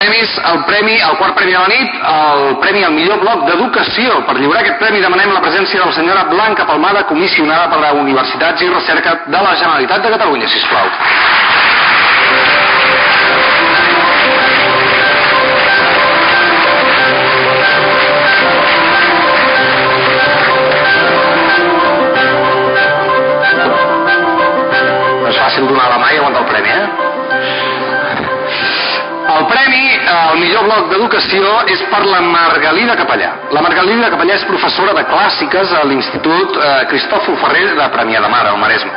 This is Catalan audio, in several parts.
El quart premi de la nit, el premi al millor bloc d'educació. Per lliurar aquest premi demanem la presència de la senyora Blanca Palmada, comissionada per a Universitats i Recerca de la Generalitat de Catalunya, sisplau. No és fàcil donar la mà i aguantar el premi, El premi al millor bloc d'educació és per la Margalida Capellà. La Margalida Capellà és professora de clàssiques a l'Institut Cristòfol Ferrer de Premià de Mar, al Maresme.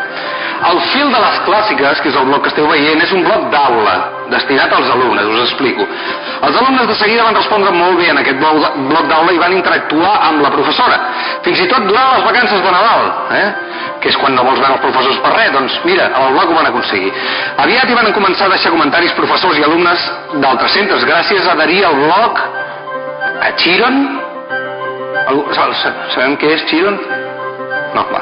El fil de les clàssiques, que és el bloc que esteu veient, és un bloc d'aula, destinat als alumnes, us explico. Els alumnes de seguida van respondre molt bé en aquest bloc d'aula i van interactuar amb la professora. Fins i tot durant les vacances de Nadal, que és quan no vols veure els professors per res, doncs mira, amb el bloc ho van aconseguir. Aviat hi van començar a deixar comentaris professors i alumnes d'altres centres, gràcies a adherir al bloc a Chiron. Sabem què és Chiron? No, va.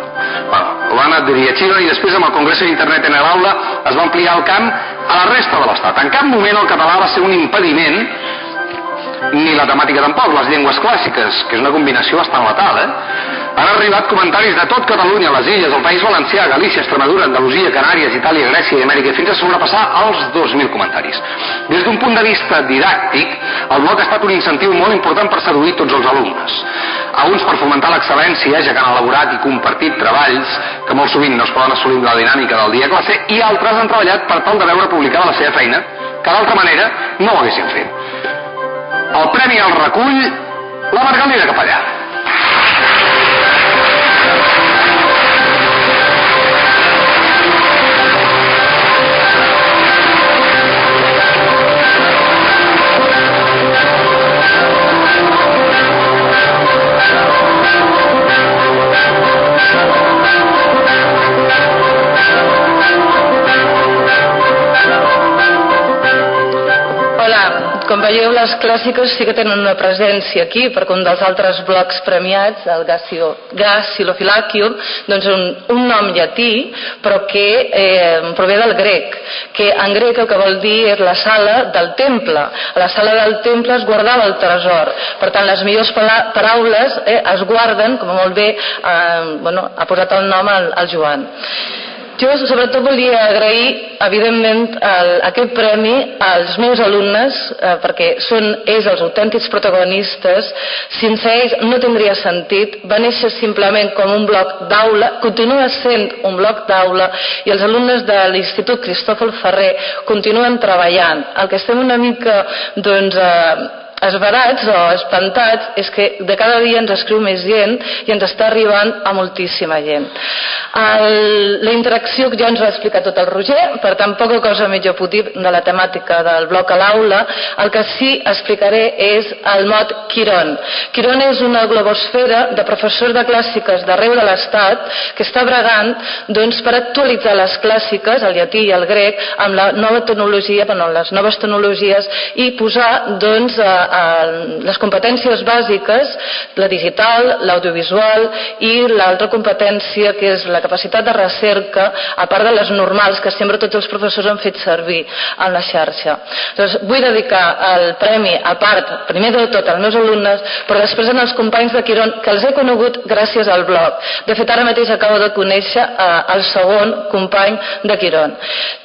Ho van adherir a Chiron i després amb el Congreso d'Internet en l'Aula es va ampliar el camp a la resta de l'Estat. En cap moment el català va ser un impediment, ni la temàtica tampoc, les llengües clàssiques, que és una combinació bastant letal, Han arribat comentaris de tot Catalunya, les Illes, el País Valencià, Galícia, Extremadura, Andalusia, Canàries, Itàlia, Grècia i Amèrica, fins a sobrepassar els 2.000 comentaris. Des d'un punt de vista didàctic, el bloc ha estat un incentiu molt important per seduir tots els alumnes. A uns per fomentar l'excel·lència, ja que han elaborat i compartit treballs que molt sovint no es poden assolir amb la dinàmica del dia a classe, i altres han treballat per tal de veure publicada la seva feina, que d'altra manera no ho haguessin fet. El premi el recull la Margalida Capellà. Com veieu, les clàssiques sí que tenen una presència aquí, perquè un dels altres blocs premiats, el Gasilophylacium, doncs un nom llatí, però que prové del grec, que en grec el que vol dir és la sala del temple. A la sala del temple es guardava el tresor. Per tant, les millors paraules es guarden, com molt bé ha posat el nom al Joan. Jo sobretot volia agrair, evidentment, aquest premi als meus alumnes, perquè són ells els autèntics protagonistes. Sense ells no tindria sentit. Va néixer simplement com un bloc d'aula, continua sent un bloc d'aula, i els alumnes de l'Institut Cristòfol Ferrer continuen treballant. El que estem una mica, esverats o espantats és que de cada dia ens escriu més gent i ens està arribant a moltíssima gent. La interacció ja ens ho ha explicat tot el Roger, per tant poca cosa més jo puc dir de la temàtica del bloc a l'aula. El que sí explicaré és el mot Quiron. Quiron és una globosfera de professors de clàssiques d'arreu de l'Estat que està bregant per actualitzar les clàssiques, el llatí i el grec, amb la nova tecnologia, les noves tecnologies, i posar les competències bàsiques, la digital, l'audiovisual i l'altra competència que és la capacitat de recerca, a part de les normals que sempre tots els professors han fet servir en la xarxa. Doncs vull dedicar el premi, a part, primer de tot als meus alumnes, però després als companys de Quiron, que els he conegut gràcies al blog. De fet, ara mateix acabo de conèixer el segon company de Quiron.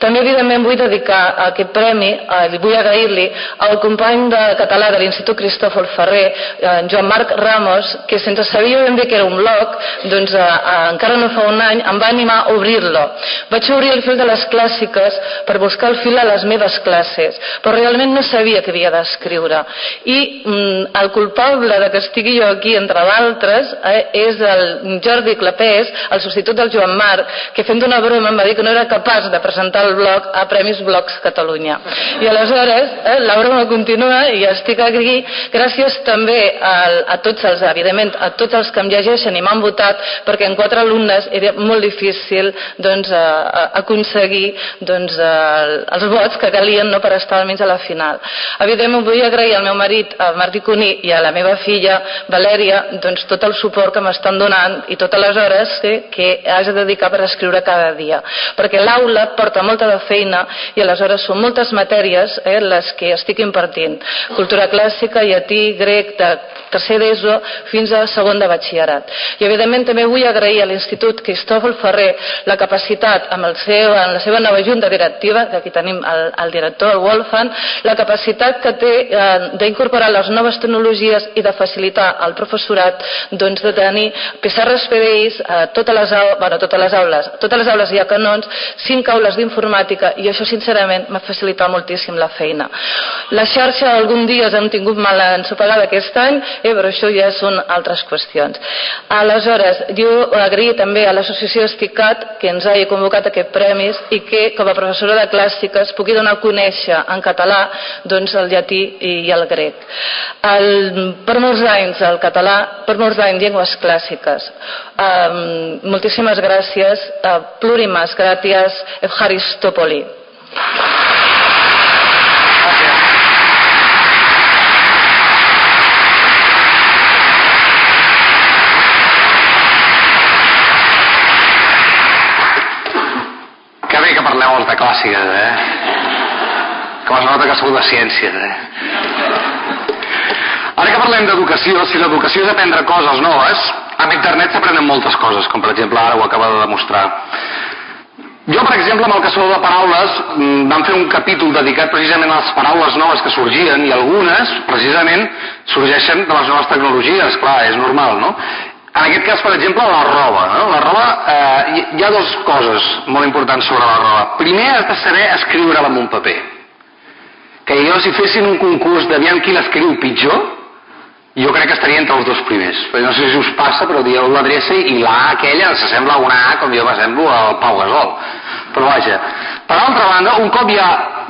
També, evidentment, vull dedicar aquest premi, vull agrair-li al company de català de l'Institut Cristòfol Ferrer, en Joan Marc Ramos, que sense saber ben bé que era un blog, encara no fa un any em va animar a obrir-lo. Vaig obrir el fil de les clàssiques per buscar el fil a les meves classes, però realment no sabia què havia d'escriure. I el culpable de que estigui jo aquí, entre d'altres, és el Jordi Clapés, el substitut del Joan Marc, que fent una broma em va dir que no era capaç de presentar el blog a Premis Blogs Catalunya. I aleshores la broma continua i estic aconseguir, gràcies també a tots els, evidentment, a tots els que em llegeixen i m'han votat, perquè en 4 alumnes era molt difícil aconseguir els vots que calien per estar almenys a la final. Evidentment vull agrair al meu marit, al Martí Cuní, i a la meva filla Valèria tot el suport que m'estan donant i totes les hores que has de dedicar per escriure cada dia, perquè l'aula porta molta de feina i aleshores són moltes matèries les que estic impartint: cultura clàssica, llatí, grec, de tercer d'ESO fins a segon de batxillerat. I evidentment també vull agrair a l'Institut Cristòfol Ferrer la capacitat, en la seva nova junta directiva, que aquí tenim el director, el Wolfgang, la capacitat que té d'incorporar les noves tecnologies i de facilitar al professorat de tenir pissarres PDIs a totes les aules hi ha canons, 5 aules d'informàtica, i això sincerament m'ha facilitat moltíssim la feina. La xarxa algun dia hem tingut mal ensopegada aquest any, però això ja són altres qüestions. Aleshores, jo agrair també a l'associació Esticat que ens hagi convocat aquest premis i que com a professora de clàssiques pugui donar a conèixer en català el llatí i el grec. Per molts anys el català, per molts anys llengües clàssiques. Moltíssimes gràcies, plurimas gràcies, Evharistopoli. Que bé que parleu els de clàssiques, Com es nota que sou de ciències, Ara que parlem d'educació, si l'educació és aprendre coses noves, amb internet s'aprenen moltes coses, com per exemple ara ho acaba de demostrar. Jo, per exemple, amb el Caçador de Paraules vam fer un capítol dedicat precisament a les paraules noves que sorgien, i algunes, precisament, sorgeixen de les noves tecnologies, clar, és normal, no? En aquest cas, per exemple, la roba. La roba, hi ha 2 coses molt importants sobre la roba. Primer, has de saber escriure-la en un paper. Que jo, si fessin un concurs d'aviam qui l'escriu pitjor, jo crec que estaria entre els 2 primers. No sé si us passa, però dieu l'adreça i la A aquella s'assembla a una A com jo m'assemblo al Pau Gasol. Però vaja. Per altra banda, un cop ja